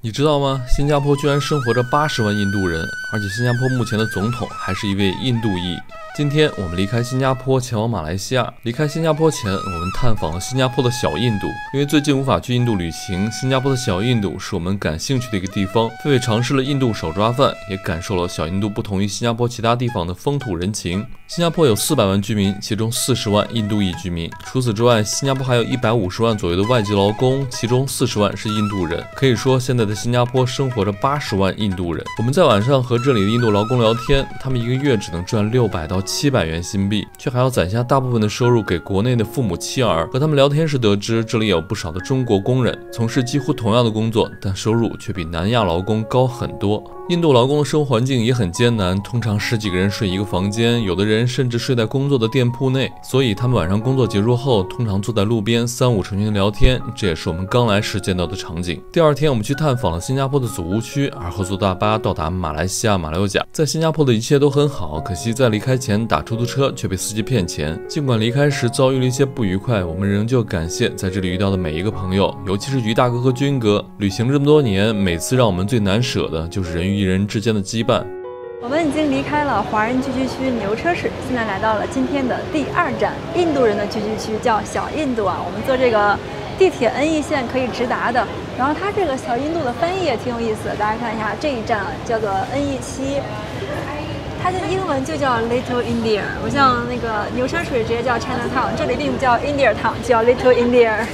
你知道吗？新加坡居然生活着80万印度人，而且新加坡目前的总统还是一位印度裔。今天我们离开新加坡前往马来西亚。离开新加坡前，我们探访了新加坡的小印度。因为最近无法去印度旅行，新加坡的小印度是我们感兴趣的一个地方。狒狒尝试了印度手抓饭，也感受了小印度不同于新加坡其他地方的风土人情。新加坡有400万居民，其中40万印度裔居民。除此之外，新加坡还有150万左右的外籍劳工，其中40万是印度人。可以说，现在的新加坡生活着80万印度人。我们在晚上和这里的印度劳工聊天，他们一个月只能赚600到700元新币，却还要攒下大部分的收入给国内的父母妻儿。和他们聊天时得知，这里有不少的中国工人，从事几乎同样的工作，但收入却比南亚劳工高很多。印度劳工的生活环境也很艰难，通常10几个人睡一个房间，有的人甚至睡在工作的店铺内，所以他们晚上工作结束后，通常坐在路边3、5成群的聊天，这也是我们刚来时见到的场景。第二天，我们去探访了新加坡的祖屋区，而后坐大巴到达马来西亚马六甲。在新加坡的一切都很好，可惜在离开前打出租车却被司机骗钱。尽管离开时遭遇了一些不愉快，我们仍旧感谢在这里遇到的每一个朋友，尤其是于大哥和军哥。旅行这么多年，每次让我们最难舍的就是人与人之间的羁绊。我们已经离开了华人聚居区牛车市，现在来到了今天的第2站，印度人的聚居区，叫小印度啊。我们坐这个地铁 NE 线可以直达的，然后它这个小印度的翻译也挺有意思的，大家看一下这一站啊，叫做 NE7，它的英文就叫 Little India。我像那个牛车水直接叫 Chinatown， 这里并不叫 India Town， 叫 Little India。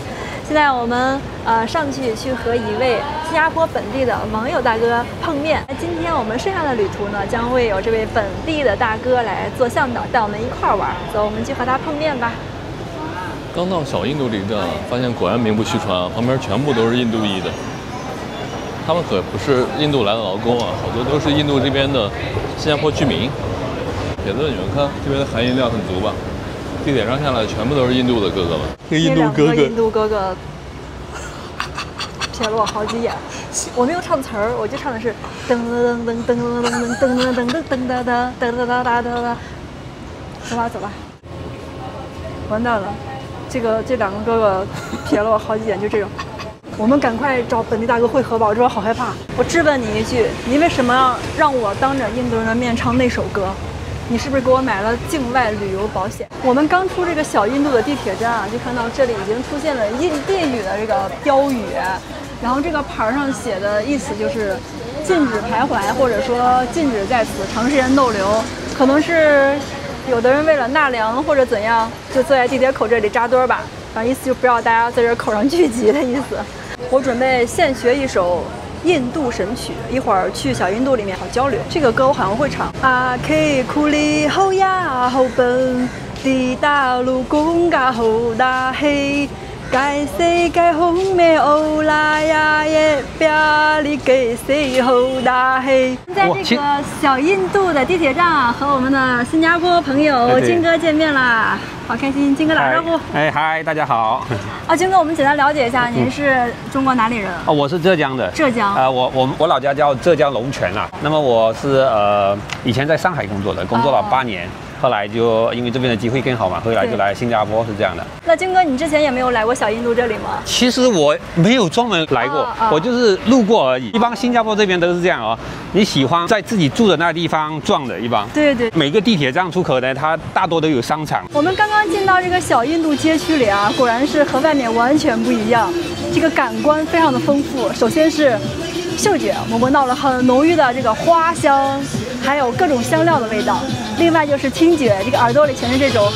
现在我们上去和一位新加坡本地的网友大哥碰面。今天我们剩下的旅途呢，将会有这位本地的大哥来做向导，带我们一块玩。走，我们去和他碰面吧。刚到小印度这一站，发现果然名不虚传，旁边全部都是印度裔的。他们可不是印度来的劳工啊，好多都是印度这边的新加坡居民。铁子，你们看这边的含银量很足吧？地铁上下来全部都是印度的哥哥们。印度哥哥瞥了我好几眼。我没有唱词儿，我就唱的是噔噔噔噔噔噔噔噔噔噔噔噔噔噔噔噔噔。走吧走吧。完蛋了，这2个哥哥瞥了我好几眼，就这种。我们赶快找本地大哥汇合吧，我这好害怕。我质问你一句，你为什么要让我当着印度人的面唱那首歌？你是不是给我买了境外旅游保险？我们刚出这个小印度的地铁站啊，就看到这里已经出现了印地语的这个标语，然后这个牌上写的意思就是禁止徘徊，或者说禁止在此长时间逗留。可能是有的人为了纳凉或者怎样，就坐在地铁口这里扎堆吧，反正意思就不要大家在这口上聚集的意思。我准备现学一首印度神曲，一会儿去小印度里面好交流。这个歌我好像会唱。阿 K 库里后呀后奔，地大路公噶后大黑，该谁该红梅欧拉呀耶，别里给谁后大黑。在这个小印度的地铁站啊，和我们的新加坡朋友金哥见面啦。好开心，金哥打招呼。嗨，大家好。金哥，我们简单了解一下，您是中国哪里人？我是浙江的。浙江。我老家叫浙江龙泉啊。那么我是以前在上海工作了8年，后来就因为这边的机会更好嘛，后来就来新加坡，是这样的。那金哥，你之前也没有来过小印度这里吗？其实我没有专门来过，我就是路过而已。一般新加坡这边都是这样哦，你喜欢在自己住的那个地方撞的，一般。对。每个地铁站出口呢，它大多都有商场。我们刚刚进到这个小印度街区里啊，果然是和外面完全不一样，这个感官非常的丰富。首先是嗅觉，我闻到了很浓郁的这个花香，还有各种香料的味道。另外就是听觉，这个耳朵里全是这种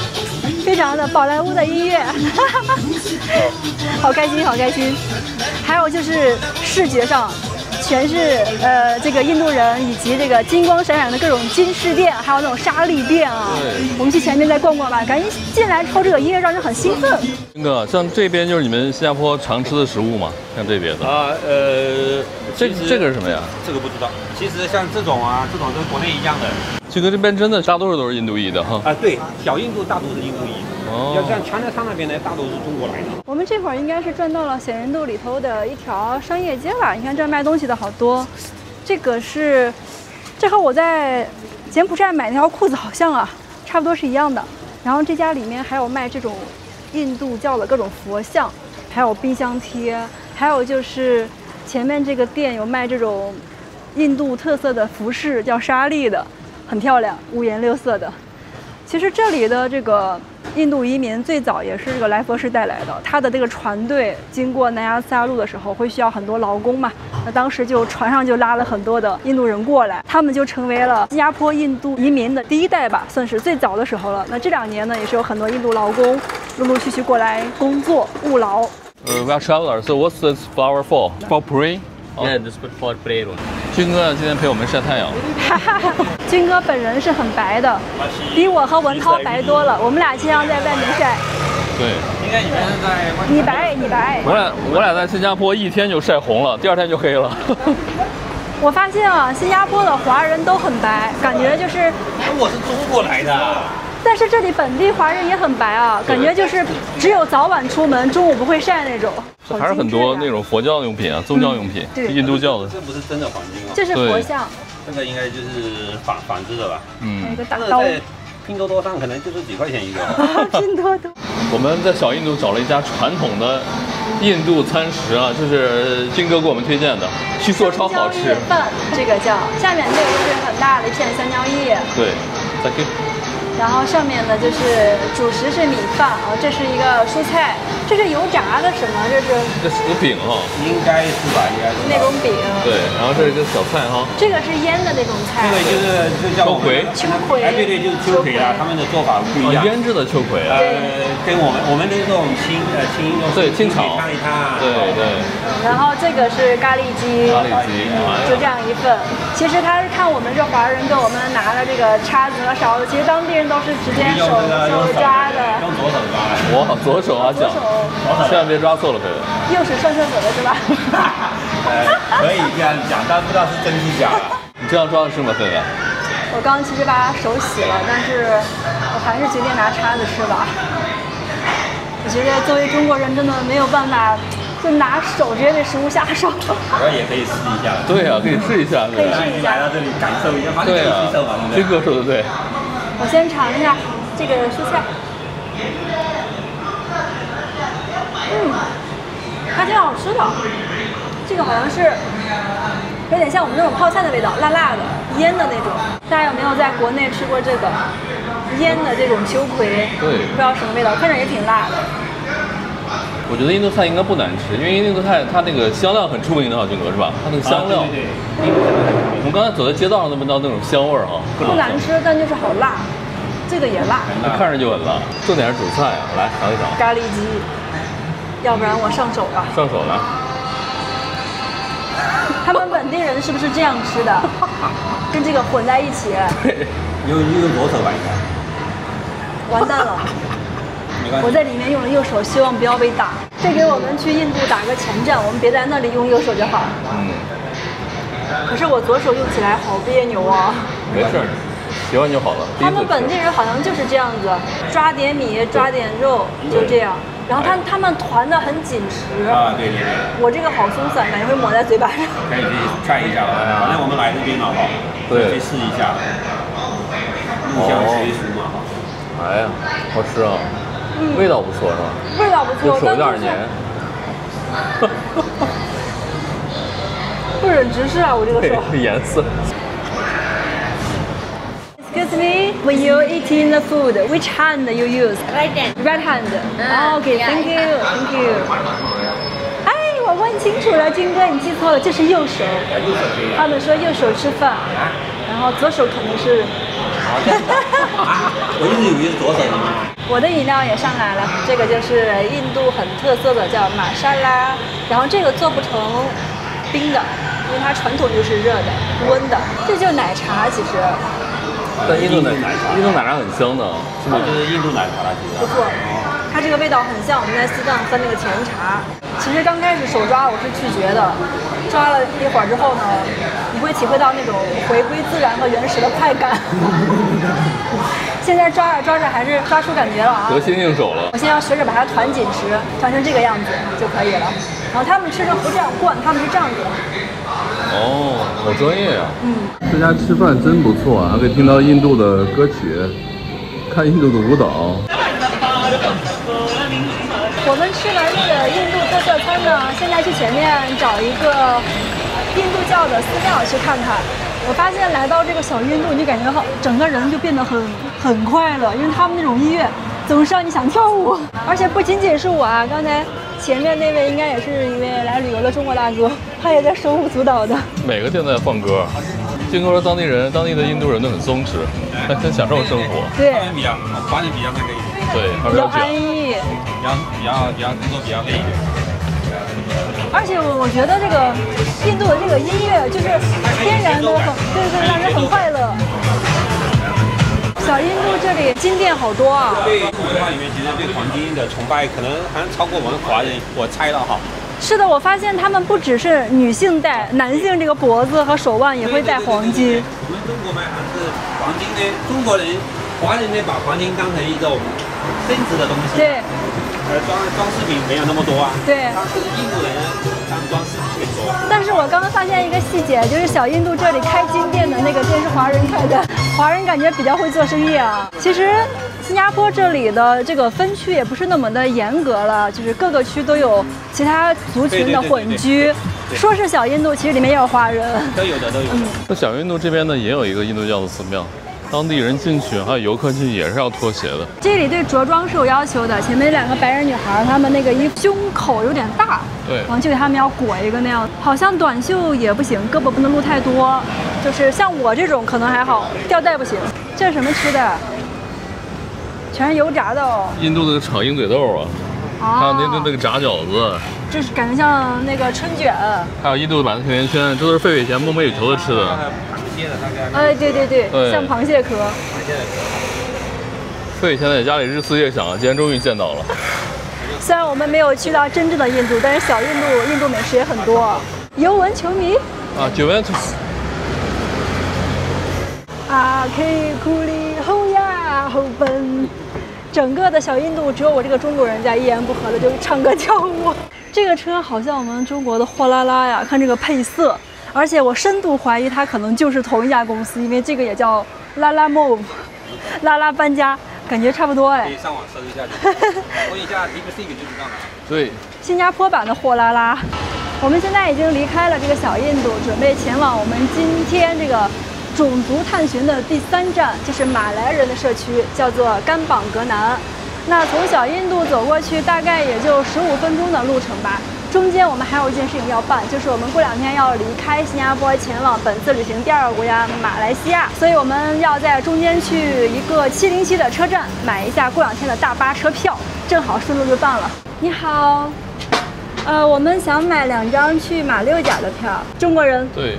非常的宝莱坞的音乐，好开心好开心。还有就是视觉上全是这个印度人以及这个金光闪闪的各种金饰店，还有那种沙粒店啊。我们去前面再逛逛吧，赶紧进来之后这个音乐让人很兴奋。金哥，像这边就是你们新加坡常吃的食物吗？像这边的这个是什么呀？这个不知道。其实像这种跟国内一样的。金哥这边真的大多数都是印度裔的哈。对，小印度大多是印度裔。要像Chinatown那边呢，大多是中国来的。我们这会儿应该是转到了小印度里头的一条商业街吧？你看这儿卖东西的好多。这和我在柬埔寨买那条裤子好像啊，差不多是一样的。然后这家里面还有卖这种印度教的各种佛像，还有冰箱贴，还有就是前面这个店有卖这种印度特色的服饰，叫纱丽的，很漂亮，五颜六色的。其实这里的这个印度移民最早也是这个来佛士带来的，他的这个船队经过南亚次拉路的时候会需要很多劳工嘛，那当时就船上就拉了很多的印度人过来，他们就成为了新加坡印度移民的第一代吧，算是最早的时候了。那这2年呢，也是有很多印度劳工陆陆续续过来工作务劳。We are travelers, so what's this flower for? For pray? Yeah, this is for prayer. 军哥呢，今天陪我们晒太阳。军哥本人是很白的，比我和文涛白多了。我们俩经常在外面晒。对，应该你们是在外面。你白，你白。我俩在新加坡1天就晒红了，第2天就黑了。我发现啊，新加坡的华人都很白，感觉就是。我是中国来的。但是这里本地华人也很白啊，感觉就是只有早晚出门，中午不会晒那种。还是很多那种佛教用品啊，宗教用品，印度教的。这不是真的黄金哦，这是佛像。这个应该就是仿制的吧？一个大刀。在拼多多上可能就是几块钱一个。拼多多。我们在小印度找了一家传统的印度餐食啊，就是军哥给我们推荐的，据说超好吃。饭，这个叫下面这个就是很大的一片香蕉叶。对，再给。然后上面呢就是主食是米饭啊，这是一个蔬菜，这是油炸的什么？这是个饼哈，应该是吧，应该是那种饼。对，然后这是一个小菜哈，这个是腌的那种菜。这个就叫秋葵。秋葵。哎，对，就是秋葵啊，他们的做法不一样。腌制的秋葵啊。跟我们的这种清对清炒。烫一烫。对。然后这个是咖喱鸡。咖喱鸡。就这样一份。其实他是看我们这华人给我们拿了这个叉子和勺子，其实当地人都是直接手抓的。用左手抓。哇，左手啊，讲，千万别抓错了，可以。右手上厕所的是吧？可以这样讲，但不知道是真是假。你这样抓的是吗，菲菲？我刚其实把手洗了，但是我还是决定拿叉子吃吧。我觉得作为中国人，真的没有办法。就拿手直接对食物下手，我也可以试一下。对呀，可以试一下。可以试一下。来到这里感受一下，对呀，军哥说的对。我先尝一下这个蔬菜，还挺好吃的。这个好像是有点像我们那种泡菜的味道，辣辣的，腌的那种。大家有没有在国内吃过这个腌的这种秋葵？对，不知道什么味道，看着也挺辣的。我觉得印度菜应该不难吃，因为印度菜它那个香料很出名的哈，军哥是吧？它那个香料，对。我们刚才走在街道上都闻到那种香味儿哈。不难吃，但就是好辣，这个也辣。看着就很辣，重点是主菜啊，来尝一尝。咖喱鸡，要不然我上手吧。上手来。他们本地人是不是这样吃的？跟这个混在一起。对。用左手吧，应该。完蛋了。我在里面用了右手，希望不要被打。这给我们去印度打个前站，我们别在那里用右手就好。可是我左手用起来好别扭啊。没事，习惯就好了。他们本地人好像就是这样子，抓点米，抓点肉，就这样。然后他们团的很紧实。啊，对。我这个好松散，感觉会抹在嘴巴上。可以看一下，反正我们来这边嘛，哈，对，去试一下。入乡随俗嘛，哈。哎呀，好吃啊！味道不错是吧？味道不错，手有点黏。不忍直视啊，我这个手。颜色。Excuse me, when you're eating the food, which hand you use? Right hand. Right hand. Okay, thank you, thank you. 哎，我问清楚了，军哥，你记错了，这是右手。他们说右手吃饭，然后左手可能是。我一直以为是左手。我的饮料也上来了，这个就是印度很特色的叫玛莎拉，然后这个做不成冰的，因为它传统就是热的、温的。这就是奶茶，其实。但印度奶茶很香的，是吗？就是印度奶茶其实。不错，它这个味道很像我们在西藏喝那个甜茶。其实刚开始手抓我是拒绝的，抓了一会儿之后呢，你会体会到那种回归自然和原始的快感。现在抓着抓着还是抓出感觉了啊！得心应手了。我现在要学着把它团紧实，团成这个样子就可以了。然后他们吃着不这样灌，他们是这样子。哦，好专业啊！这家吃饭真不错啊，还可以听到印度的歌曲，看印度的舞蹈。我们吃完那个印度特色餐呢，现在去前面找一个印度教的寺庙去看看。我发现来到这个小印度，你感觉好，整个人就变得很快乐，因为他们那种音乐总是让你想跳舞。而且不仅仅是我啊，刚才前面那位应该也是一位来旅游的中国大哥，他也在手舞足蹈的。每个店在放歌，听说当地的印度人都很松弛，很享受生活。对，华人比较那个一点，对，比较安逸，比较工作比较累一点。而且我觉得这个印度的这个音乐就是天然的对，让人很快乐。小印度这里金店好多啊。对印度文化里面，其实对黄金的崇拜可能好像超过我们华人，我猜到哈。是的，我发现他们不只是女性戴，男性这个脖子和手腕也会戴黄金。我们中国嘛，还是黄金呢，中国人、华人呢，把黄金当成一种升值的东西。对。装饰品没有那么多啊。对。但是印度人当装饰品多。但是我刚刚发现一个细节，就是小印度这里开金店的那个店是华人开的，华人感觉比较会做生意啊。其实新加坡这里的这个分区也不是那么的严格了，就是各个区都有其他族群的混居。说是小印度，其实里面也有华人。都有的。那小印度这边呢，也有一个印度教的寺庙。当地人进去，还有游客进去也是要脱鞋的。这里对着装是有要求的。前面两个白人女孩，她们那个衣服胸口有点大，对，就给她们要裹一个那样。好像短袖也不行，胳膊不能露太多。就是像我这种可能还好，吊带不行。这是什么吃的？全是油炸的哦。印度的炒鹰嘴豆啊，还有那个炸饺子，这是感觉像那个春卷。还有印度版的甜甜圈，这都是狒狒以前梦寐以求的吃的。哎，对，像螃蟹壳。狒狒现在在家里日思夜想，今天终于见到了。虽然我们没有去到真正的印度，但是小印度印度美食也很多。尤文球迷啊 ，Juventus。啊，可以库里后呀后奔。整个的小印度只有我这个中国人在一言不合的就唱歌跳舞。这个车好像我们中国的货拉拉呀，看这个配色。而且我深度怀疑它可能就是同一家公司，因为这个也叫拉拉 move， 拉拉搬家，感觉差不多哎。可以上网搜一下，搜一下 DeepSeek 就知道了。对，新加坡版的货拉拉。我们现在已经离开了这个小印度，准备前往我们今天这个种族探寻的第3站，就是马来人的社区，叫做甘榜格南。那从小印度走过去，大概也就15分钟的路程吧。中间我们还有一件事情要办，就是我们过2天要离开新加坡，前往本次旅行第2个国家马来西亚，所以我们要在中间去一个707的车站买一下过2天的大巴车票，正好顺路就办了。你好，我们想买2张去马六甲的票，中国人。对。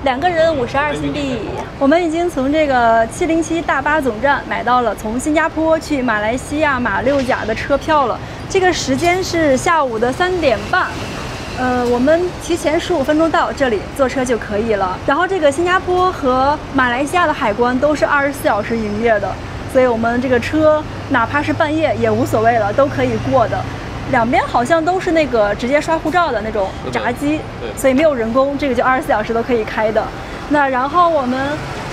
2个人52新币。我们已经从这个707大巴总站买到了从新加坡去马来西亚马六甲的车票了。这个时间是下午的3点半。我们提前15分钟到这里，坐车就可以了。然后这个新加坡和马来西亚的海关都是24小时营业的，所以我们这个车哪怕是半夜也无所谓了，都可以过的。 2边好像都是那个直接刷护照的那种闸机，所以没有人工，这个就24小时都可以开的。那然后我们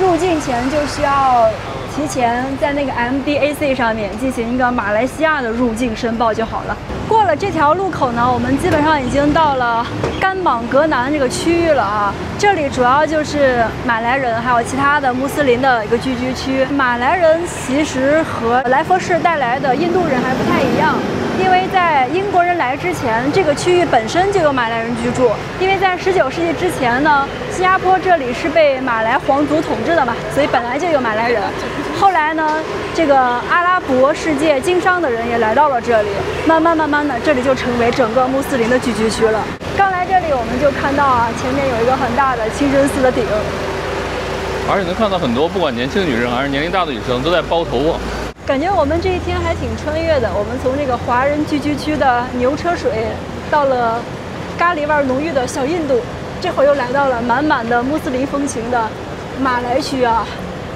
入境前就需要提前在那个 MDAC 上面进行一个马来西亚的入境申报就好了。过了这条路口呢，我们基本上已经到了甘榜格南这个区域了啊。这里主要就是马来人还有其他的穆斯林的一个聚居区。马来人其实和来佛士带来的印度人还不太一样。 因为在英国人来之前，这个区域本身就有马来人居住。因为在19世纪之前呢，新加坡这里是被马来皇族统治的嘛，所以本来就有马来人。后来呢，这个阿拉伯世界经商的人也来到了这里，慢慢的，这里就成为整个穆斯林的聚居区了。刚来这里，我们就看到啊，前面有一个很大的清真寺的顶，而且能看到很多不管年轻的女生还是年龄大的女生都在包头啊。 感觉我们这一天还挺穿越的。我们从这个华人聚居区的牛车水，到了咖喱味浓郁的小印度，这会儿又来到了满满的穆斯林风情的马来区啊，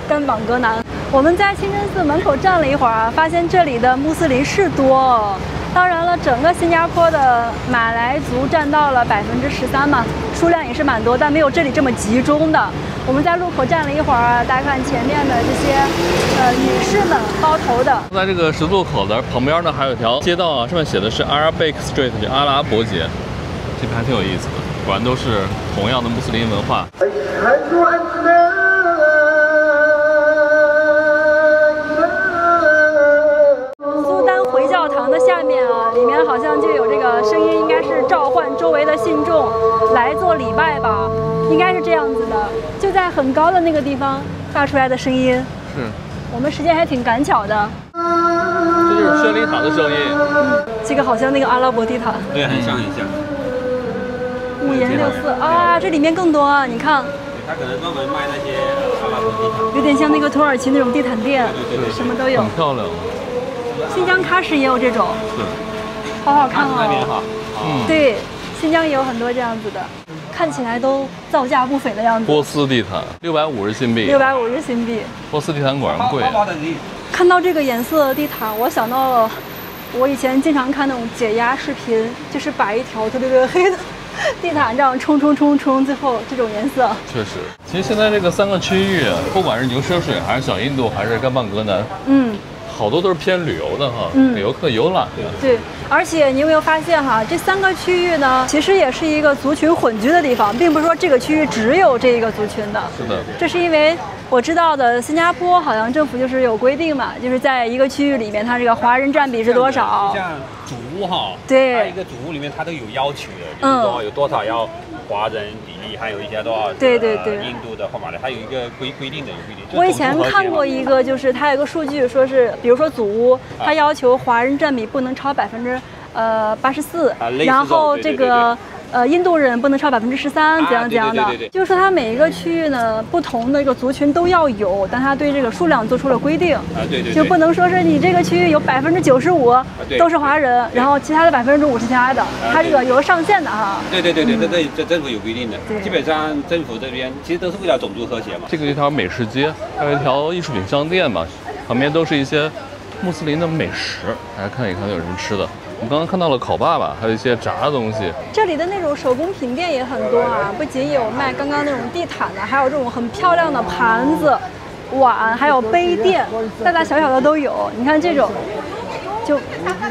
甘榜格南。我们在清真寺门口站了一会儿啊，发现这里的穆斯林是多哦。当然了，整个新加坡的马来族占到了13%嘛，数量也是蛮多，但没有这里这么集中的。我们在路口站了一会儿，大家看前面的这些女士们包头的。在这个十字路口的旁边呢，还有一条街道啊，上面写的是 Arabic Street， 就阿拉伯街，这边还挺有意思的，果然都是同样的穆斯林文化。苏丹回教堂的下面啊，里面好像就有这个声音，应该是召唤周围的信众来做礼拜吧，应该是这样子的，就在很高的那个地方发出来的声音。是，我们时间还挺赶巧的。这就是宣礼塔的声音。这个好像那个阿拉伯地毯。对，很像很像。五颜六色啊，这里面更多啊！你看，他可能专门卖那些阿拉伯地毯，有点像那个土耳其那种地毯店，对，什么都有。很漂亮。新疆喀什也有这种，是，好好看那边哦。哈，对，新疆也有很多这样子的，看起来都造价不菲的样子。波斯地毯650新币。650新币。波斯地毯果然贵。看到这个颜色的地毯，我想到了我以前经常看那种解压视频，就是把一条特别黑的地毯这样冲，最后这种颜色。确实，其实现在这个3个区域，不管是牛车水还是小印度还是甘榜格南，好多都是偏旅游的哈，给游客游览的。对，而且你有没有发现哈，这3个区域呢，其实也是一个族群混居的地方，并不是说这个区域只有这一个族群的。是的，这是因为我知道的，新加坡好像政府就是有规定嘛，就是在一个区域里面，它这个华人占比是多少？像主屋哈，对，它一个主屋里面它都有要求的，就是说有多少要华人比例，还有一些多少对印度的或马来，它有一个规定的有规定。我以前看过一个，就是它有个数据，说是比如说祖屋，它要求华人占比不能超84%，然后这个印度人不能超13%，怎样的，就是说它每一个区域呢，不同的一个族群都要有，但它对这个数量做出了规定。就不能说是你这个区域有95%都是华人，然后其他的5%是其他的，它这个有个上限的哈。对，这政府有规定的，基本上政府这边其实都是为了种族和谐嘛。这个一条美食街，还有一条艺术品商店嘛，旁边都是一些穆斯林的美食，大家看一看有什么吃的。我们刚刚看到了烤粑粑，还有一些炸的东西。这里的那种手工品店也很多啊，不仅有卖刚刚那种地毯的，还有这种很漂亮的盘子、碗，还有杯垫，大大小小的都有。你看这种，就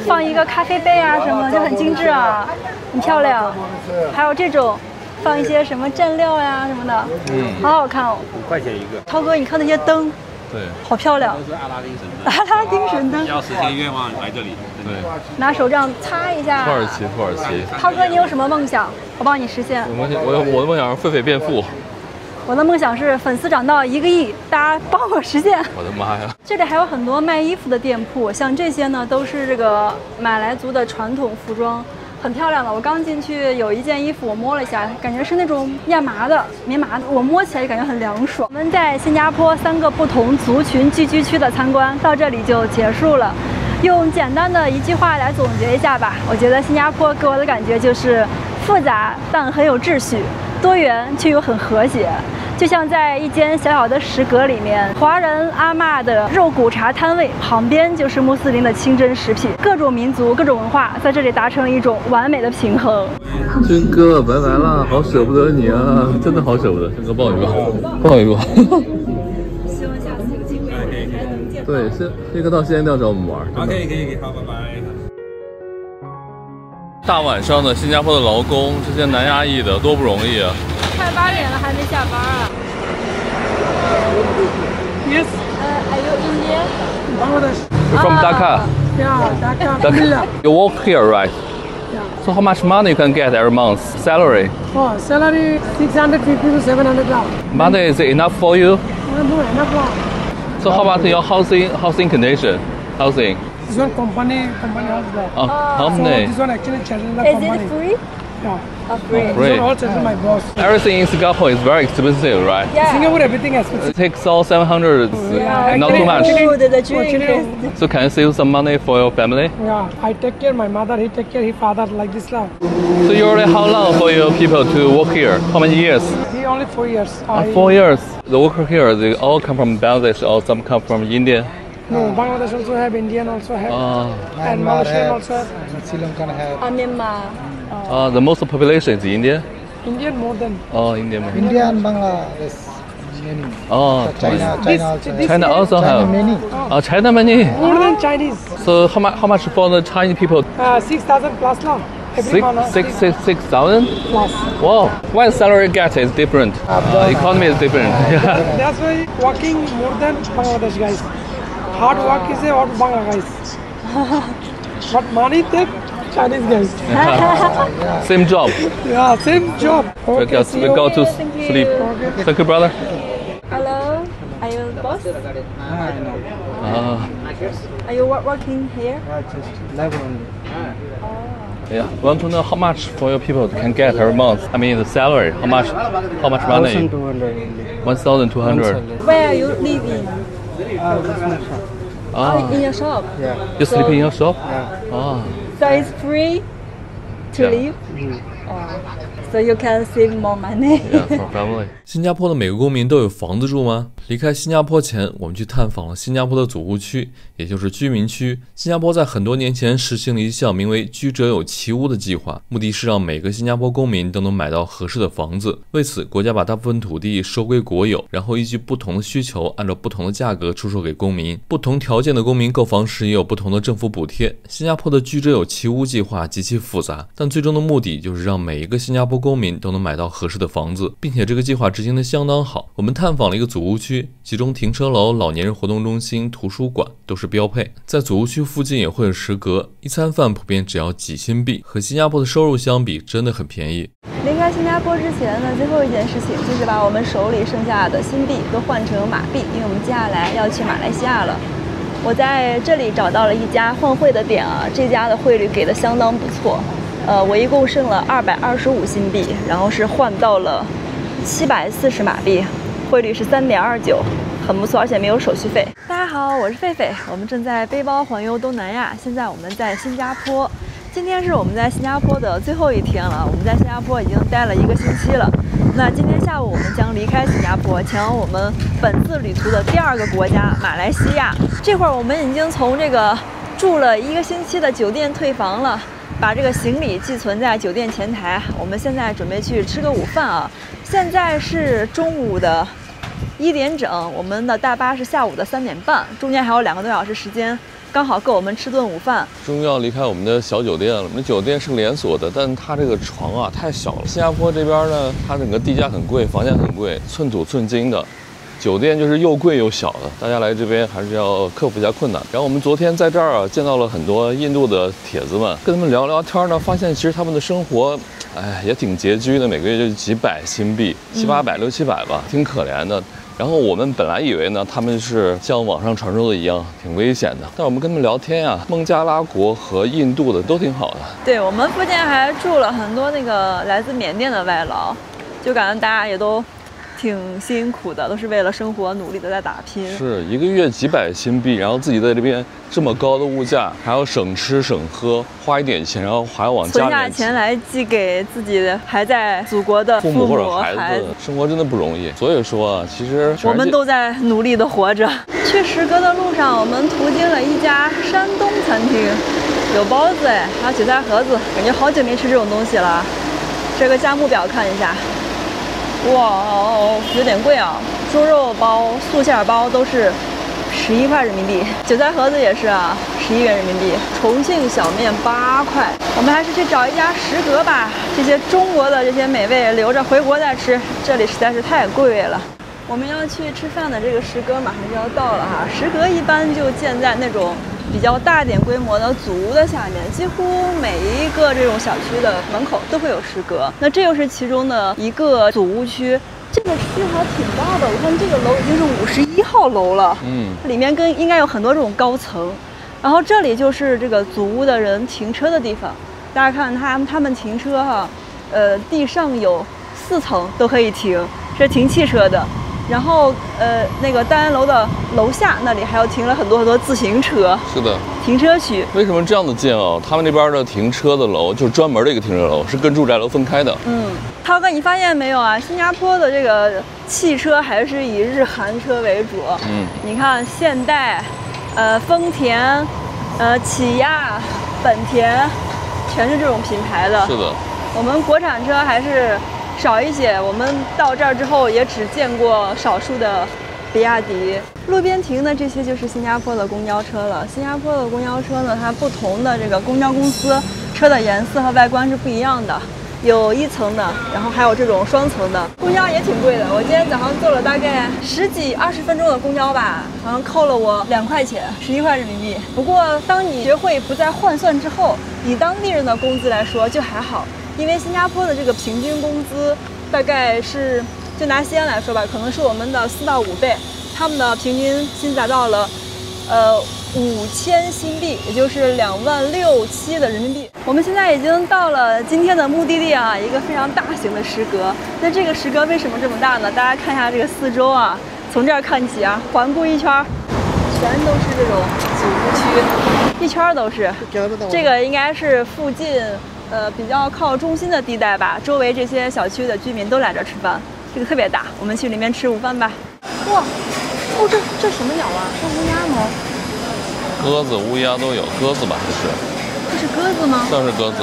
放一个咖啡杯啊什么，就很精致啊，很漂亮。还有这种放一些什么蘸料呀什么的，好好看哦。5块钱一个。涛哥，你看那些灯。对，好漂亮！都是阿拉丁神灯。阿拉丁神灯，要实现愿望来这里。对，拿手这样擦一下。土耳其。涛哥，你有什么梦想？我帮你实现。我的梦想是狒狒变富。我的梦想是粉丝涨到1个亿，大家帮我实现。我的妈呀！这里还有很多卖衣服的店铺，像这些呢，都是这个马来族的传统服装。很漂亮的，我刚进去有一件衣服，我摸了一下，感觉是那种亚麻的、棉麻的，我摸起来就感觉很凉爽。我们在新加坡3个不同族群聚居区的参观到这里就结束了。用简单的一句话来总结一下吧，我觉得新加坡给我的感觉就是复杂但很有秩序，多元却又很和谐。就像在一间小小的食阁里面，华人阿嬷的肉骨茶摊位旁边就是穆斯林的清真食品，各种民族、各种文化在这里达成了一种完美的平衡。军哥，拜拜了，好舍不得你啊，真的好舍不得。军哥抱一个，抱一个。希望下次有机会还能见。对，黑哥到仙人跳找我们玩。可以，好，拜拜。大晚上的新加坡的劳工，这些南亚裔的多不容易啊！快8点了还没下班啊 ？Yes. Are you Indian? Bangladesh. You're from Dhaka. Yeah, Dhaka. You work here, right? Yeah. So how much money you can get every month? Salary? Oh, salary 650 to 700 dollars. Money is enough for you? No, enough long. So how about your housing condition? Housing? This one company house there. Company. So this one actually charges the Is company. Is it free? Yeah. Free. This one all charges my boss. Everything in Singapore is very expensive, right? Yeah. Singapore everything expensive. It takes all 700, Yeah. not too much. Food, the drink. So can you save some money for your family? Yeah, I take care my mother, he take care his father like this now. So you already how long for your people to work here? How many years? He only 4 years. 4 years. The worker here, they all come from Bangladesh or some come from India? No, Bangladesh also have, Indian also have, and Malaysian also have. Sri Lankan have. Myanmar. The most population is India? Indian more than. Oh, India. India and Bangladesh. many. Oh, China also have. many. China many. More than Chinese. So how much for the Chinese people? 6,000 plus now. Every month. 6,000? Plus. Wow. Why salary get is different? Economy is different. That's why working more than Bangladesh guys. Hard work is a hard Bangla guys. But money take Chinese guys. Same job. Yeah, same job. Okay, we go to sleep. Okay. Thank you, brother. Hello, are you boss? Are you working here? Just level only. Yeah. Want to know how much for your people can get every month? I mean the salary. How much money? 1,200 only. 1,200. Where are you living? In your shop? Yeah. You sleep in your shop? Yeah. So it's free to live? So you can save more money. Yeah, for family. 新加坡的每个公民都有房子住吗？离开新加坡前，我们去探访了新加坡的祖屋区，也就是居民区。新加坡在很多年前实行了一项名为"居者有其屋"的计划，目的是让每个新加坡公民都能买到合适的房子。为此，国家把大部分土地收归国有，然后依据不同的需求，按照不同的价格出售给公民。不同条件的公民购房时也有不同的政府补贴。新加坡的"居者有其屋"计划极其复杂，但最终的目的就是让每一个新加坡公民都能买到合适的房子，并且这个计划执行得相当好。我们探访了一个祖屋区，其中停车楼、老年人活动中心、图书馆都是标配。在祖屋区附近也会有食阁，一餐饭普遍只要几新币，和新加坡的收入相比真的很便宜。离开新加坡之前呢，最后一件事情就是把我们手里剩下的新币都换成马币，因为我们接下来要去马来西亚了。我在这里找到了一家换汇的点啊，这家的汇率给的相当不错。我一共剩了225新币，然后是换到了740马币，汇率是3.29，很不错，而且没有手续费。大家好，我是狒狒，我们正在背包环游东南亚，现在我们在新加坡。今天是我们在新加坡的最后一天了，我们在新加坡已经待了1个星期了。那今天下午我们将离开新加坡，前往我们本次旅途的第2个国家马来西亚。这会儿我们已经从这个住了1个星期的酒店退房了。把这个行李寄存在酒店前台，我们现在准备去吃个午饭啊。现在是中午的1点整，我们的大巴是下午的3点半，中间还有2个多小时时间，刚好够我们吃顿午饭。终于要离开我们的小酒店了。我们的酒店是连锁的，但它这个床啊太小了。新加坡这边呢，它整个地价很贵，房价很贵，寸土寸金的。酒店就是又贵又小的，大家来这边还是要克服一下困难。然后我们昨天在这儿啊见到了很多印度的帖子们，跟他们聊聊天呢，发现其实他们的生活，也挺拮据的，每个月就几百新币，700、800、600、700吧，挺可怜的。然后我们本来以为呢，他们是像网上传说的一样挺危险的，但我们跟他们聊天呀，孟加拉国和印度的都挺好的。对，我们附近还住了很多那个来自缅甸的外劳，就感觉大家也都挺辛苦的，都是为了生活努力的在打拼。是1个月几百新币，然后自己在这边这么高的物价，还要省吃省喝，花一点钱，然后还要往家里存下钱来寄给自己还在祖国的父母或者孩子，生活真的不容易。所以说啊，其实我们都在努力的活着。去食阁的路上，我们途经了一家山东餐厅，有包子还有韭菜盒子，感觉好久没吃这种东西了。这个价目表看一下。哇，有点贵啊！猪肉包、素馅包都是11块人民币，韭菜盒子也是啊，11元人民币。重庆小面8块。我们还是去找一家食阁吧，这些中国的这些美味留着回国再吃，这里实在是太贵了。我们要去吃饭的这个食阁马上就要到了哈，食阁一般就建在那种比较大点规模的祖屋的下面，几乎每一个这种小区的门口都会有食阁。那这又是其中的一个祖屋区，这个区还挺大的。我看这个楼已经是51号楼了，里面应该有很多这种高层。然后这里就是这个祖屋的人停车的地方，大家看他们停车哈，地上有4层都可以停，是停汽车的。然后那个单元楼的楼下那里还有停了很多自行车，是的，停车区。为什么这样的建啊？他们那边的停车的楼就是专门的一个停车楼，是跟住宅楼分开的。涛哥，你发现没有啊？新加坡的这个汽车还是以日韩车为主。你看现代、丰田、起亚、本田，全是这种品牌的。是的。我们国产车还是少一些。我们到这儿之后也只见过少数的比亚迪。路边停的这些就是新加坡的公交车了。新加坡的公交车呢，它不同的这个公交公司车的颜色和外观是不一样的。有1层的，然后还有这种双层的。公交也挺贵的，我今天早上坐了大概10几20分钟的公交吧，好像扣了我2块钱，11块人民币。不过当你学会不再换算之后，以当地人的工资来说就还好，因为新加坡的这个平均工资大概是，就拿西安来说吧，可能是我们的4到5倍，他们的平均薪资达到了5000新币，也就是2.627万的人民币。我们现在已经到了今天的目的地啊，一个非常大型的石阁。那这个石阁为什么这么大呢？大家看一下这个四周啊，从这儿看起啊，环顾一圈，全都是这种祖屋区，一圈都是。这个应该是附近比较靠中心的地带吧，周围这些小区的居民都来这儿吃饭。这个特别大，我们去里面吃午饭吧。哇，哦，这什么鸟啊？是乌鸦吗？鸽子、乌鸦都有，鸽子吧？这是鸽子吗？像是鸽子。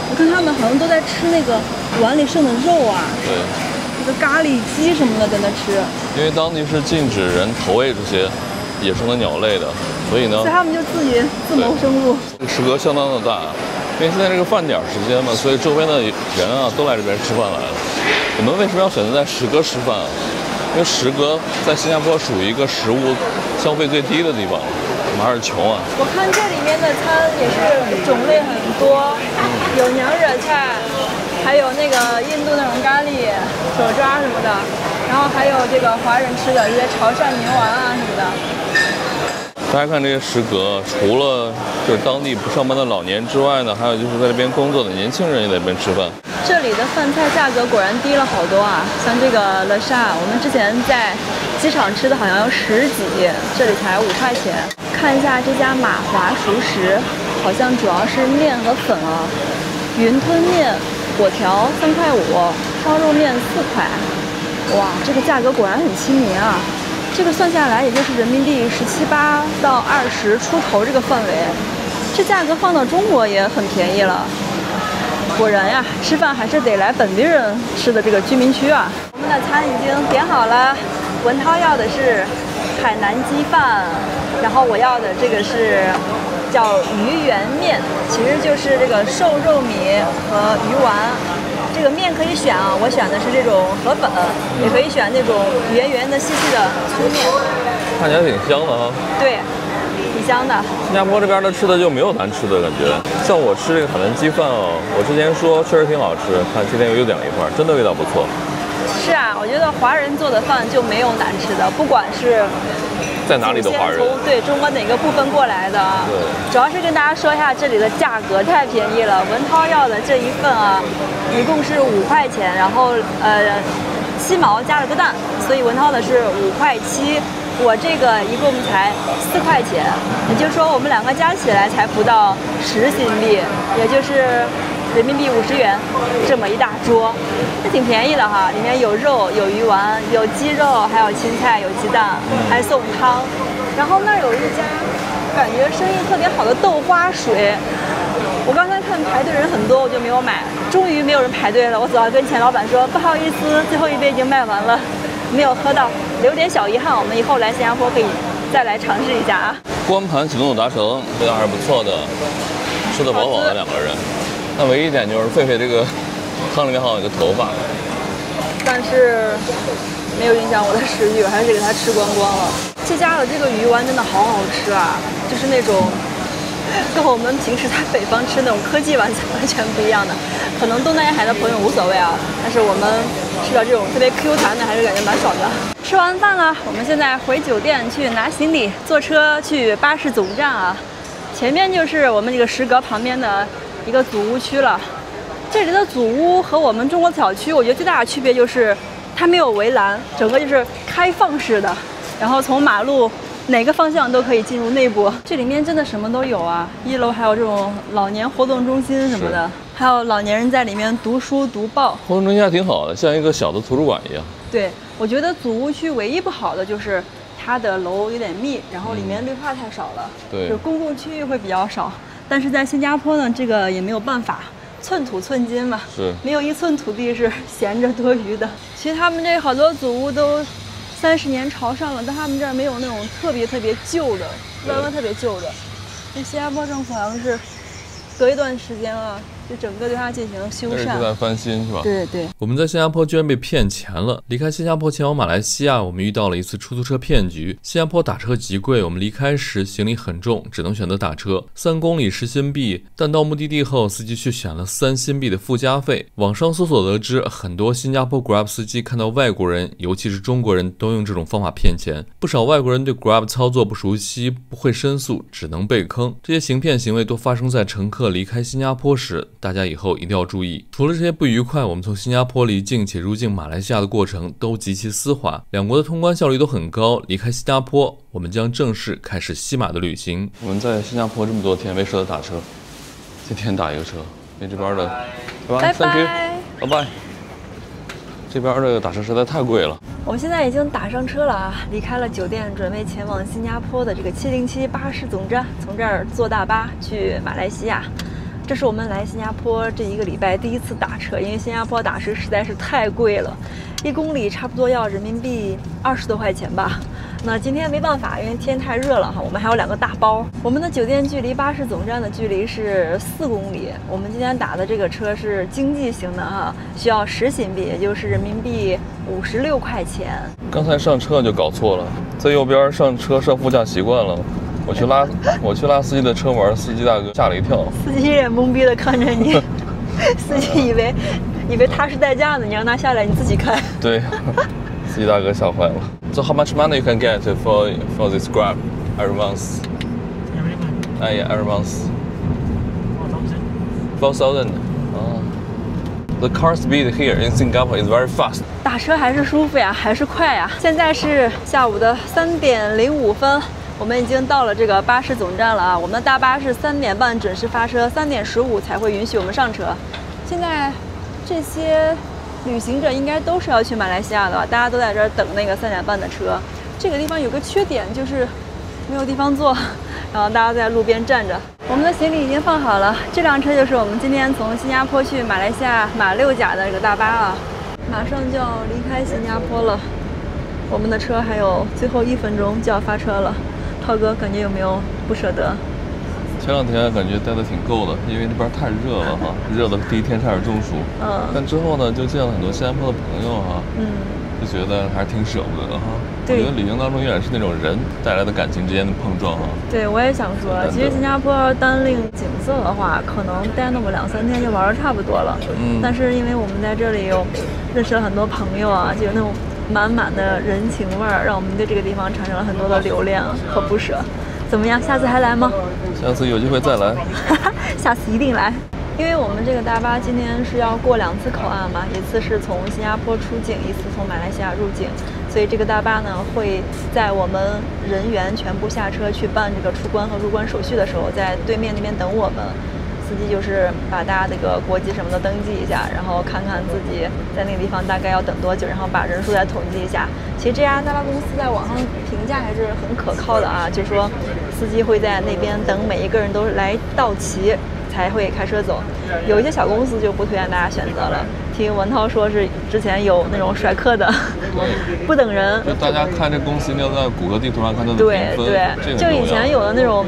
我看他们好像都在吃那个碗里剩的肉啊。对。这个咖喱鸡什么的在那吃。因为当地是禁止人投喂这些野生的鸟类的，所以呢，所以他们就自谋生路。这个石阁相当的大，因为现在这个饭点时间嘛，所以周边的人啊都来这边吃饭来了。我们为什么要选择在石阁吃饭啊？因为石阁在新加坡属于一个食物消费最低的地方。我们还是穷啊！我看这里面的餐也是种类很多，有娘惹菜，还有那个印度那种咖喱、手抓什么的，然后还有这个华人吃的一些潮汕牛丸啊什么的。大家看这些石阁，除了就是当地不上班的老年之外呢，还有就是在这边工作的年轻人也在这边吃饭。这里的饭菜价格果然低了好多啊！像这个乐沙，我们之前在机场吃的好像要10几，这里才5块钱。看一下这家马华熟食，好像主要是面和粉啊。云吞面、果条3块5，烧肉面4块。哇，这个价格果然很亲民啊！这个算下来也就是人民币17、8到20出头这个范围，这价格放到中国也很便宜了。果然呀，吃饭还是得来本地人吃的这个居民区啊。我们的餐已经点好了，文涛要的是海南鸡饭，然后我要的这个是叫鱼圆面，其实就是这个瘦肉米和鱼丸。这个面可以选啊，我选的是这种河粉，也可以选那种圆圆的细细的粗面。看起来挺香的哈。对。挺香的。新加坡这边的吃的就没有难吃的感觉，像我吃这个海南鸡饭哦，我之前说确实挺好吃，看今天又点了一块，真的味道不错。是啊，我觉得华人做的饭就没有难吃的，不管是在哪里的华人，对中国哪个部分过来的，对，主要是跟大家说一下这里的价格太便宜了。文涛要的这一份啊，一共是5块钱，然后7毛加了个蛋，所以文涛的是5块7。我这个一共才4块钱，也就是说我们2个加起来才不到10新币，也就是人民币50元，这么一大桌，这挺便宜的哈。里面有肉、有鱼丸、有鸡肉，还有青菜、有鸡蛋，还送汤。然后那儿有一家感觉生意特别好的豆花水，我刚才看排队人很多，我就没有买。终于没有人排队了，我走到跟前，老板说不好意思，最后一杯已经卖完了。没有喝到，留点小遗憾。我们以后来新加坡可以再来尝试一下啊。光盘启动达成，味道还是不错的，吃得饱饱的2个人。但唯一一点就是狒狒这个汤里面好像有个头发，但是没有影响我的食欲，我还是给它吃光光了。这家的这个鱼丸真的好好吃啊，就是那种跟我们平时在北方吃那种科技丸子完全不一样的。可能东南沿海的朋友无所谓啊，但是我们吃到这种特别 Q 弹的还是感觉蛮爽的。吃完饭了，我们现在回酒店去拿行李，坐车去巴士总站啊。前面就是我们这个石阁旁边的一个祖屋区了。这里的祖屋和我们中国小区，我觉得最大的区别就是它没有围栏，整个就是开放式的，然后从马路哪个方向都可以进入内部。这里面真的什么都有啊，1楼还有这种老年活动中心什么的，还有老年人在里面读书读报。活动中心还挺好的，像一个小的图书馆一样。对，我觉得祖屋区唯一不好的就是它的楼有点密，然后里面绿化太少了，对，就公共区域会比较少。但是在新加坡呢，这个也没有办法，寸土寸金嘛，是没有一寸土地是闲着多余的。其实他们这好多祖屋都30年朝上了，但他们这儿没有那种特别旧的，弯特别旧的。那新加坡政府好像是隔一段时间啊，就整个对它进行修缮，在翻新是吧？对对。我们在新加坡居然被骗钱了。离开新加坡前往马来西亚，我们遇到了一次出租车骗局。新加坡打车极贵，我们离开时行李很重，只能选择打车，3公里10新币。但到目的地后，司机却选了3新币的附加费。网上搜索得知，很多新加坡 Grab 司机看到外国人，尤其是中国人，都用这种方法骗钱。不少外国人对 Grab 操作不熟悉，不会申诉，只能被坑。这些行骗行为都发生在乘客离开新加坡时，大家以后一定要注意。除了这些不愉快，我们从新加坡离境且入境马来西亚的过程都极其丝滑，两国的通关效率都很高。离开新加坡，我们将正式开始西马的旅行。我们在新加坡这么多天没舍得打车，今天打一个车，因为这边的拜拜，拜拜。这边的打车实在太贵了。我们现在已经打上车了啊，离开了酒店，准备前往新加坡的这个707巴士总站，从这儿坐大巴去马来西亚。这是我们来新加坡这1个礼拜第一次打车，因为新加坡打车实在是太贵了，1公里差不多要人民币20多块钱吧。那今天没办法，因为天太热了哈，我们还有2个大包。我们的酒店距离巴士总站的距离是4公里。我们今天打的这个车是经济型的哈，需要10新币，也就是人民币56块钱。刚才上车就搞错了，在右边上车上副驾习惯了。我去拉司机的车玩，司机大哥吓了一跳，司机一脸懵逼的看着你，司机以为他是代驾呢，你让他下来你自己开。对，司机大哥吓坏了。So how much money you can get for this Grab every month? Every month. Yeah, every month. 4,000. 4,000. The car speed here in Singapore is very fast. 打车还是舒服呀，还是快呀。现在是下午的3点05分。我们已经到了这个巴士总站了啊！我们的大巴是3点半准时发车，3点15才会允许我们上车。现在这些旅行者应该都是要去马来西亚的吧？大家都在这儿等那个3点半的车。这个地方有个缺点就是没有地方坐，然后大家在路边站着。我们的行李已经放好了，这辆车就是我们今天从新加坡去马来西亚马六甲的这个大巴了。马上就要离开新加坡了，我们的车还有最后1分钟就要发车了。涛哥，感觉有没有不舍得？前2天感觉待得挺够的，因为那边太热了哈，热的第1天差点中暑。但之后呢，就见了很多新加坡的朋友哈，就觉得还是挺舍不得哈。我觉得旅行当中永远是那种人带来的感情之间的碰撞哈。对，我也想说，其实新加坡单另景色的话，可能待那么2-3天就玩得差不多了。但是因为我们在这里有认识了很多朋友啊，就有那种满满的人情味儿，让我们对这个地方产生了很多的留恋和不舍。怎么样？下次还来吗？下次有机会再来。下次一定来。因为我们这个大巴今天是要过2次口岸嘛，一次是从新加坡出境，一次从马来西亚入境，所以这个大巴呢会在我们人员全部下车去办这个出关和入关手续的时候，在对面那边等我们。司机就是把大家这个国籍什么的登记一下，然后看看自己在那个地方大概要等多久，然后把人数再统计一下。其实这家大巴公司在网上评价还是很可靠的啊，就是说司机会在那边等每一个人都来到齐才会开车走。有一些小公司就不推荐大家选择了。听文涛说是之前有那种甩客的，不等人。就大家看这公司应该在谷歌地图上看它的评分。对，就以前有的那种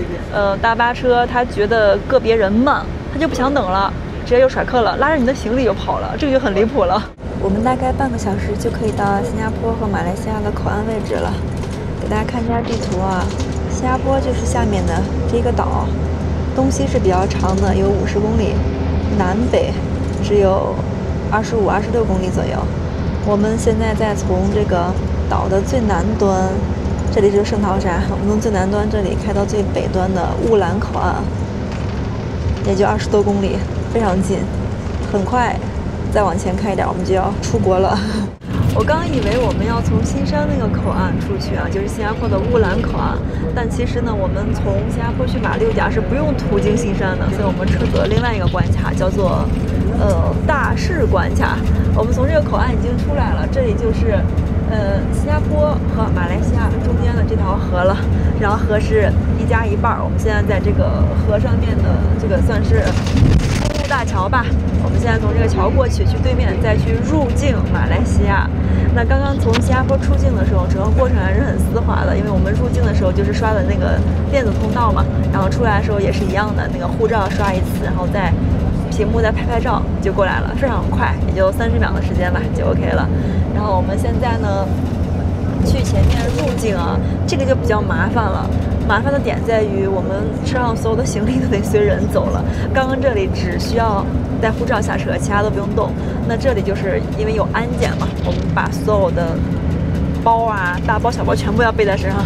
大巴车，他觉得个别人慢，他就不想等了，直接就甩客了，拉着你的行李就跑了，这个就很离谱了。我们大概半个小时就可以到新加坡和马来西亚的口岸位置了。给大家看一下地图啊，新加坡就是下面的这个岛，东西是比较长的，有50公里，南北只有25-26公里左右。我们现在在从这个岛的最南端，这里就是圣淘沙，我们从最南端这里开到最北端的乌兰口岸，也就20多公里，非常近。很快再往前开一点，我们就要出国了。我刚以为我们要从新山那个口岸出去啊，就是新加坡的乌兰口岸，但其实呢，我们从新加坡去马六甲是不用途经新山的，所以我们车走了另外一个关卡，叫做大士关卡。我们从这个口岸已经出来了，这里就是新加坡和马来西亚中间的这条河了，然后河是1加1半，我们现在在这个河上面的这个算是公路大桥吧。我们现在从这个桥过去，去对面再去入境马来西亚。那刚刚从新加坡出境的时候，整个过程还是很丝滑的，因为我们入境的时候就是刷的那个电子通道嘛，然后出来的时候也是一样的，那个护照刷一次，然后再屏幕再拍照就过来了，非常快，也就30秒的时间吧，就 OK 了。然后我们现在呢，去前面入境啊，这个就比较麻烦了。麻烦的点在于，我们车上所有的行李都得随人走了。刚刚这里只需要带护照下车，其他都不用动。那这里就是因为有安检嘛，我们把所有的包啊、大包小包全部要背在身上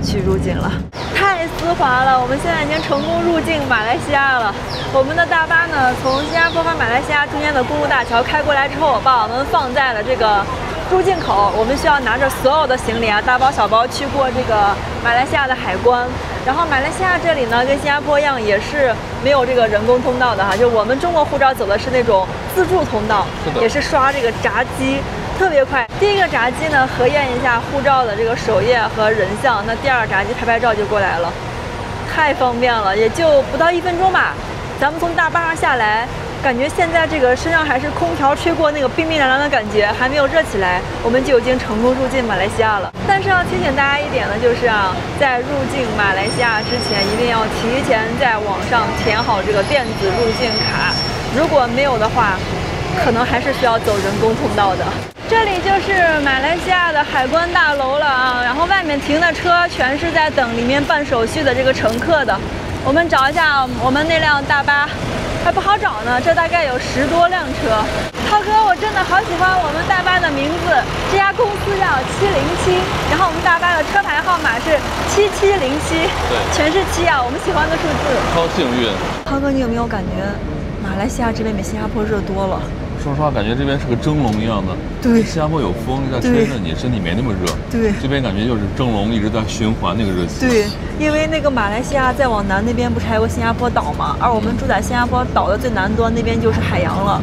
去入境了。太丝滑了，我们现在已经成功入境马来西亚了。我们的大巴呢，从新加坡和马来西亚中间的公路大桥开过来之后，把我们放在了这个入境口，我们需要拿着所有的行李啊，大包小包去过这个马来西亚的海关。然后马来西亚这里呢，跟新加坡一样，也是没有这个人工通道的哈，就我们中国护照走的是那种自助通道，也是刷这个闸机，特别快。第一个闸机呢，核验一下护照的这个首页和人像，那第二个闸机拍照就过来了，太方便了，也就不到1分钟吧。咱们从大巴上下来，感觉现在这个身上还是空调吹过那个冰冰凉凉的感觉，还没有热起来，我们就已经成功入境马来西亚了。但是要提醒大家一点呢，就是啊，在入境马来西亚之前，一定要提前在网上填好这个电子入境卡，如果没有的话，可能还是需要走人工通道的。这里就是马来西亚的海关大楼了啊，然后外面停的车全是在等里面办手续的这个乘客的。我们找一下我们那辆大巴，还不好找呢，这大概有10多辆车。涛哥，我真的好喜欢我们大巴的名字，这家公司叫707，然后我们大巴的车牌号码是7707，对，全是7啊，我们喜欢的数字。超幸运。涛哥，你有没有感觉马来西亚这边比新加坡热多了？说实话，感觉这边是个蒸笼一样的。对，新加坡有风在吹着你，身体没那么热。对，这边感觉就是蒸笼一直在循环那个热气。对，因为那个马来西亚再往南那边不是还有个新加坡岛嘛，而我们住在新加坡岛的最南端，那边就是海洋了。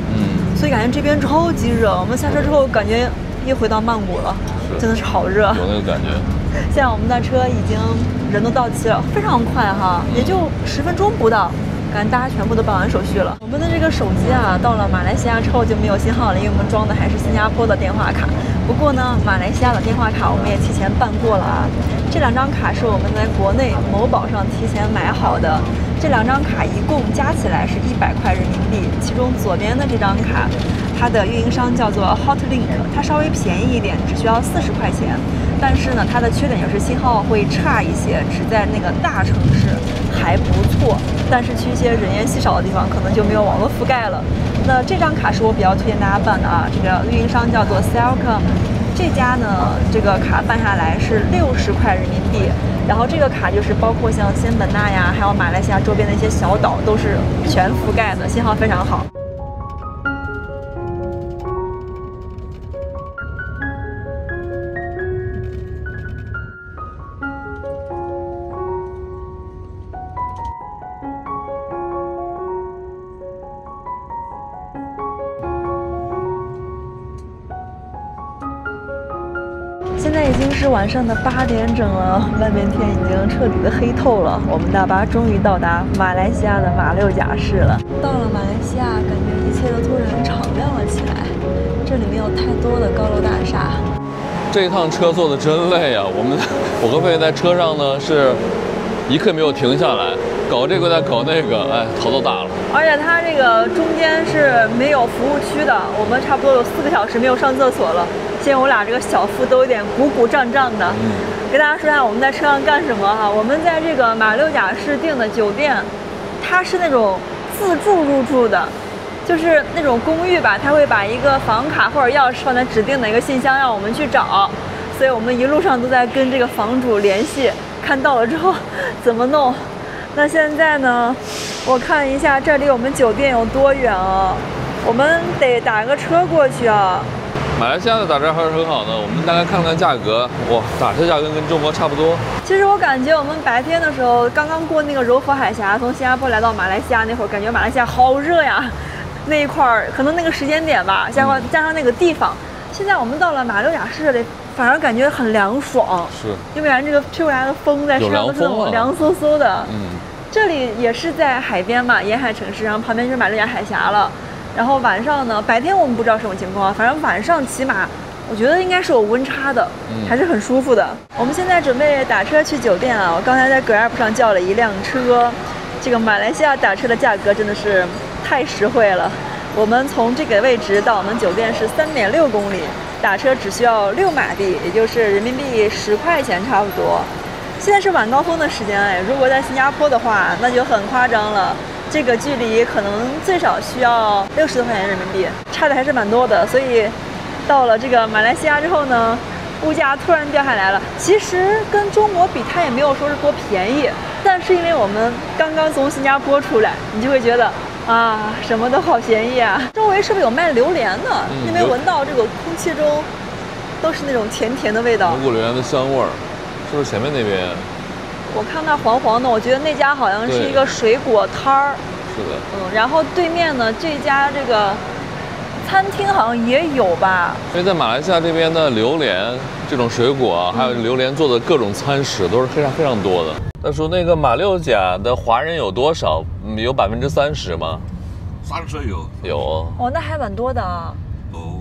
所以感觉这边超级热。我们下车之后感觉又回到曼谷了，真的是好热。有那个感觉。现在我们的车已经人都到齐了，非常快哈，也就10分钟不到。感觉大家全部都办完手续了。我们的这个手机啊，到了马来西亚之后就没有信号了，因为我们装的还是新加坡的电话卡。不过呢，马来西亚的电话卡我们也提前办过了啊。这2张卡是我们在国内某宝上提前买好的，这2张卡一共加起来是100块人民币。其中左边的这张卡，它的运营商叫做 Hotlink， 它稍微便宜一点，只需要40块钱。但是呢，它的缺点就是信号会差一些，只在那个大城市还不错，但是去一些人烟稀少的地方，可能就没有网络覆盖了。那这张卡是我比较推荐大家办的啊，这个运营商叫做 Celcom， 这家呢，这个卡办下来是60块人民币，然后这个卡就是包括像仙本那呀，还有马来西亚周边的一些小岛都是全覆盖的，信号非常好。现在已经是晚上的8点整了，外面天已经彻底的黑透了。我们大巴终于到达马来西亚的马六甲市了。到了马来西亚，感觉一切都突然敞亮了起来。这里没有太多的高楼大厦。这一趟车坐的真累啊！我和贝贝在车上呢，是一刻没有停下来，搞这个再搞那个，哎，头都大了。而且它这个中间是没有服务区的，我们差不多有4个小时没有上厕所了。现在我俩这个小腹都有点鼓鼓胀胀的。给大家说一下我们在车上干什么哈。我们在这个马六甲市订的酒店，它是那种自助入住的，就是那种公寓吧，它会把一个房卡或者钥匙放在指定的一个信箱让我们去找，所以我们一路上都在跟这个房主联系，看到了之后怎么弄。那现在呢，我看一下这离我们酒店有多远啊？我们得打个车过去啊。马来西亚的打车还是很好的，我们大概看了看价格，哇，打车价格跟中国差不多。其实我感觉我们白天的时候，刚刚过那个柔佛海峡，从新加坡来到马来西亚那会儿，感觉马来西亚好热呀。那一块儿可能那个时间点吧，加上那个地方，现在我们到了马六甲市里，反而感觉很凉爽。是，因为这个吹过来的风在身上都是那种凉飕飕的。这里也是在海边嘛，沿海城市，然后旁边就是马六甲海峡了。然后晚上呢，白天我们不知道什么情况，反正晚上起码我觉得应该是有温差的，还是很舒服的。我们现在准备打车去酒店啊，我刚才在 Grab 上叫了一辆车。这个马来西亚打车的价格真的是太实惠了。我们从这个位置到我们酒店是3.6公里，打车只需要6马币，也就是人民币10块钱差不多。现在是晚高峰的时间，哎，如果在新加坡的话，那就很夸张了。这个距离可能最少需要60多块钱人民币，差的还是蛮多的。所以到了这个马来西亚之后呢，物价突然掉下来了。其实跟中国比，它也没有说是多便宜，但是因为我们刚刚从新加坡出来，你就会觉得啊，什么都好便宜啊。周围是不是有卖榴莲的？你没闻到这个空气中都是那种甜甜的味道，蒙古榴莲的香味儿，是不是前面那边？我看那黄黄的，我觉得那家好像是一个水果摊儿。是的。然后对面呢，这家这个餐厅好像也有吧。所以在马来西亚这边的榴莲这种水果，还有榴莲做的各种餐食都是非常多的。大叔，那个马六甲的华人有多少？有30%吗？30有。有。哦，那还蛮多的啊。哦。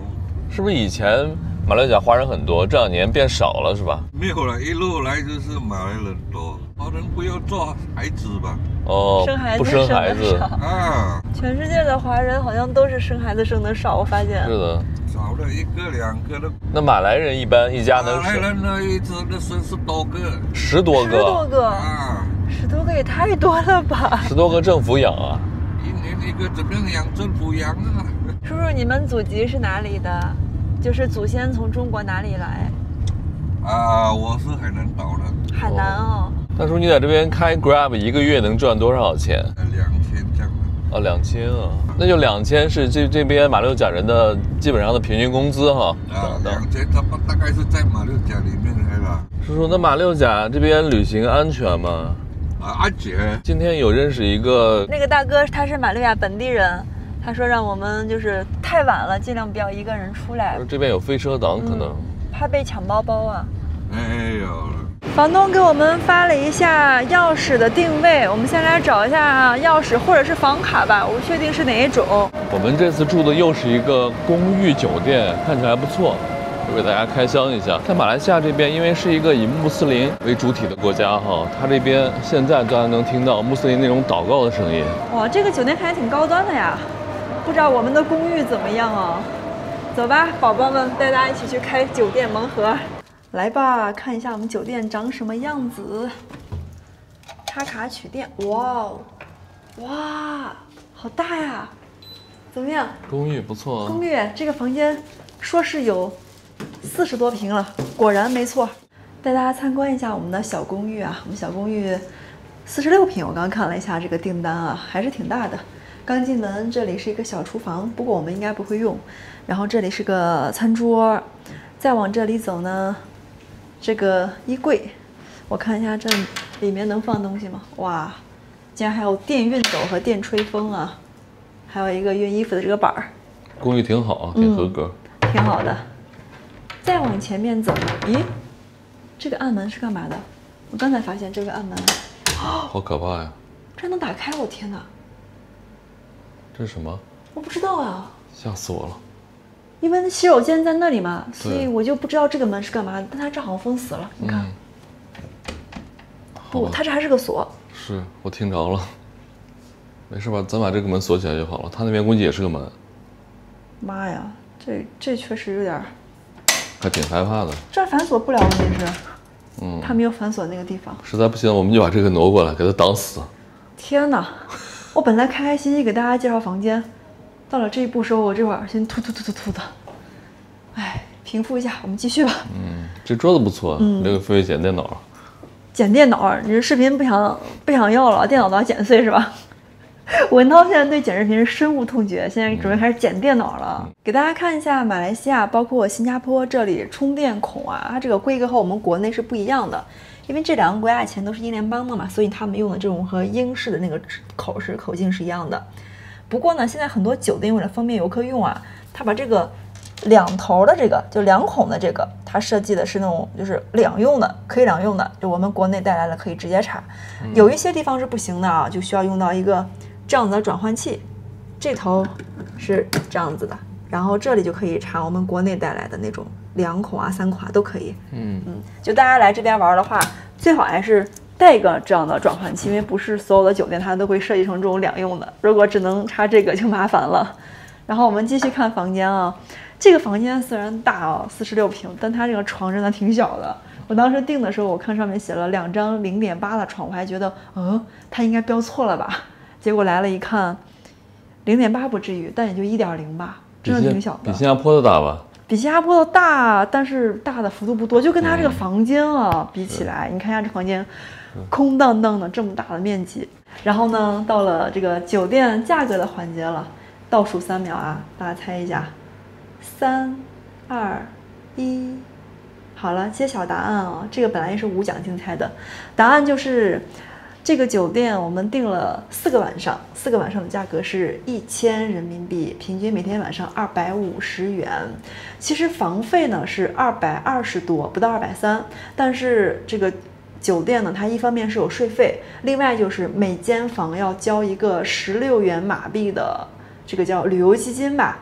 是不是以前马六甲华人很多，这2年变少了是吧？没有了，一路来就是马来人多。华人不要做孩子吧？哦，不生孩子啊！全世界的华人好像都是生孩子生的少，我发现。是的。少了1个2个的。那马来人一般一家能马来人呢，一直都生10多个。10多个。10多个啊！10多个也太多了吧？10多个政府养啊？一年一个怎么样养？政府养啊。叔叔，你们祖籍是哪里的？就是祖先从中国哪里来？啊，我是海南岛的。海南哦。大叔，你在这边开 Grab 1个月能赚多少钱？2000这样的。啊，2000啊，那就2000是这边马六甲人的基本上的平均工资哈。啊，2000大概是在马六甲里面来了。叔叔，那马六甲这边旅行安全吗？啊，安全。今天有认识一个那个大哥，他是马六甲本地人，他说让我们就是太晚了，尽量不要一个人出来。这边有飞车党，可能怕被抢包包啊。哎呦。房东给我们发了一下钥匙的定位，我们先来找一下钥匙或者是房卡吧，我不确定是哪一种。我们这次住的又是一个公寓酒店，看起来还不错，我给大家开箱一下。在马来西亚这边，因为是一个以穆斯林为主体的国家哈，它这边现在大家能听到穆斯林那种祷告的声音。哇，这个酒店还挺高端的呀，不知道我们的公寓怎么样啊？走吧，宝宝们，带大家一起去开酒店盲盒。来吧，看一下我们酒店长什么样子。插卡取电，哇哦，哇，好大呀！怎么样？公寓不错啊。公寓这个房间说是有40多平了，果然没错。带大家参观一下我们的小公寓啊，我们小公寓46平，我刚看了一下这个订单啊，还是挺大的。刚进门，这里是一个小厨房，不过我们应该不会用。然后这里是个餐桌，再往这里走呢。这个衣柜，我看一下这里面能放东西吗？哇，竟然还有电熨斗和电吹风啊，还有一个熨衣服的这个板儿。公寓挺好啊，挺合格，挺好的。再往前面走，咦，这个暗门是干嘛的？我刚才发现这个暗门，好可怕呀！这能打开？我天哪！这是什么？我不知道啊，吓死我了。因为洗手间在那里嘛，所以我就不知道这个门是干嘛的。但它这好像封死了，你看。不，它这还是个锁。是我听着了，没事吧？咱把这个门锁起来就好了。他那边估计也是个门。妈呀，这确实有点，还挺害怕的。这反锁不了，问题是，它没有反锁那个地方。实在不行，我们就把这个挪过来，给它挡死。天哪！我本来开开心心给大家介绍房间。到了这一步时候，我这会儿先突的，哎，平复一下，我们继续吧。这桌子不错，这个飞剪电脑。剪电脑，你这视频不想要了，电脑都要剪碎是吧？文涛现在对剪视频是深恶痛绝，现在准备开始剪电脑了。给大家看一下马来西亚，包括新加坡这里充电孔啊，它这个规格和我们国内是不一样的，因为这2个国家以前都是英联邦的嘛，所以他们用的这种和英式的那个口径是一样的。不过呢，现在很多酒店为了方便游客用啊，它把这个2头的这个就2孔的这个，它设计的是那种就是两用的，可以两用的，就我们国内带来的可以直接插。有一些地方是不行的啊，就需要用到一个这样子的转换器，这头是这样子的，然后这里就可以插我们国内带来的那种2孔啊、3孔啊都可以。就大家来这边玩的话，最好还是带一个这样的转换器，因为不是所有的酒店它都会设计成这种两用的，如果只能插这个就麻烦了。然后我们继续看房间啊，这个房间虽然大啊，46平，但它这个床真的挺小的。我当时订的时候，我看上面写了2张0.8的床，我还觉得它应该标错了吧？结果来了一看，0.8不至于，但也就1.0吧，真的挺小的。比新加坡的大吧？比新加坡的大，但是大的幅度不多，就跟它这个房间啊比起来，你看一下这房间，空荡荡的这么大的面积。然后呢，到了这个酒店价格的环节了，倒数3秒啊，大家猜一下，3、2、1，好了，揭晓答案啊！这个本来是无奖竞猜的，答案就是这个酒店我们订了4个晚上，4个晚上的价格是1000人民币，平均每天晚上250元。其实房费呢是220多，不到230，但是这个酒店呢，它一方面是有税费，另外就是每间房要交一个16元马币的这个叫旅游基金吧，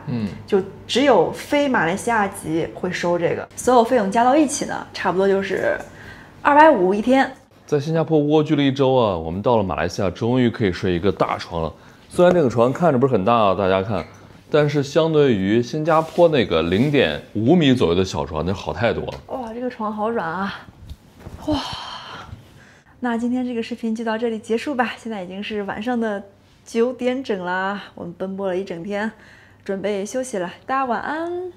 就只有非马来西亚籍会收这个，所有费用加到一起呢，差不多就是250一天。在新加坡蜗居了1周啊，我们到了马来西亚，终于可以睡一个大床了。虽然这个床看着不是很大啊，大家看，但是相对于新加坡那个0.5米左右的小床，那好太多了。哇，这个床好软啊！哇，那今天这个视频就到这里结束吧。现在已经是晚上的9点整啦，我们奔波了一整天，准备休息了，大家晚安。